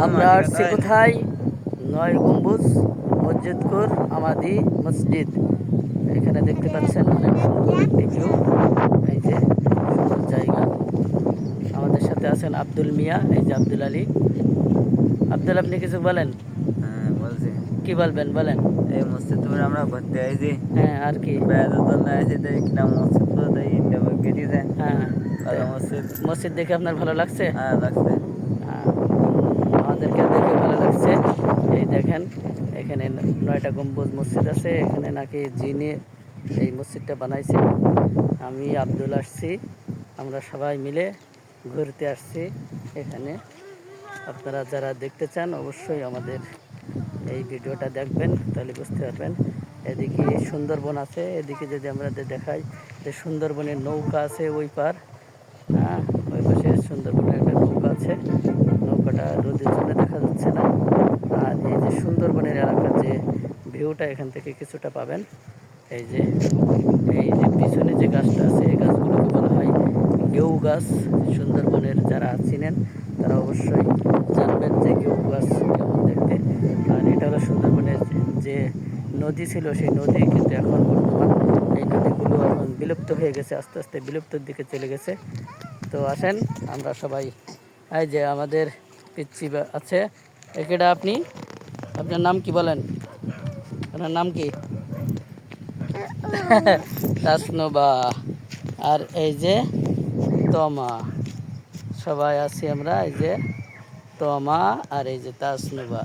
আমরা আসছি কোথায়? নয় গম্বুজ মসজিদপুর আমাদি মসজিদ। এখানে দেখতে পাচ্ছেন অনেক সুন্দর একটি ভিউ। এই যে সুন্দর জায়গা। আমাদের সাথে আছেন আব্দুল মিয়া, এই যে আব্দুল আলী। আব্দুল, আপনি কিছু বলেন। হ্যাঁ বলছি, কি বলবেন বলেন। এই মসজিদপুর আমরা ঘুরতে আইছি, হ্যাঁ, আর কি? বেড়াতে জন্য আইছি, তাই কিনা মসজিদপুর তাই গেটিতে। হ্যাঁ, ভালো মসজিদ। মসজিদ দেখে আপনার ভালো লাগছে? হ্যাঁ লাগছে। আমাদেরকে দেখে ভালো লাগছে। এই দেখেন, এখানে 9টা গম্বুজ মসজিদ আছে। এখানে নাকি যিনি এই মসজিদটা বানাইছে, আমি আব্দুল আসছি, আমরা সবাই মিলে ঘুরতে আসছি এখানে। আপনারা যারা দেখতে চান অবশ্যই আমাদের এই ভিডিওটা দেখবেন, তাহলে বুঝতে পারবেন। এদিকে সুন্দরবন আছে, এদিকে যদি আমরা দেখাই যে সুন্দরবনের নৌকা আছে ওই পার। হ্যাঁ, ওই পাশে সুন্দরবনের একটা নৌকা আছে। নৌকাটা রোদের জন্য দেখা যাচ্ছে না। আর এই যে সুন্দরবনের এলাকার যে ভিউটা এখান থেকে কিছুটা পাবেন। এই যে পিছনে যে গাছটা আছে, এই গাছগুলোকে বলা হয় গেউ গাছ। সুন্দরবনের যারা চিনেন তারা অবশ্যই জানবেন যে গেউ গাছ কেমন দেখতে। আর এটা হলো সুন্দরবনের যে নদী ছিল, সেই নদী কিন্তু এখন বর্তমান এই নদীগুলো এখন বিলুপ্ত হয়ে গেছে, আস্তে আস্তে বিলুপ্তর দিকে চলে গেছে। তো আসেন আমরা সবাই, এই যে আমাদের পিচ্ছি আছে। একেটা আপনি, আপনার নাম কি বলেন? আপনার নাম কি? তাসনোবা। আর এই যে তমা। সবাই আছি আমরা, এই যে তমা আর এই যে তাসনোবা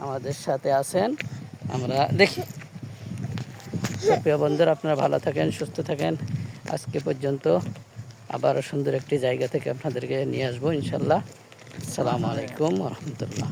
আমাদের সাথে আছেন। আমরা দেখি। প্রিয় বন্ধুরা, আপনারা ভালো থাকেন, সুস্থ থাকেন। আজকে পর্যন্ত আবারও সুন্দর একটি জায়গা থেকে আপনাদেরকে নিয়ে আসবো ইনশাল্লাহ। আসসালামু আলাইকুম রহমতুল্লাহ।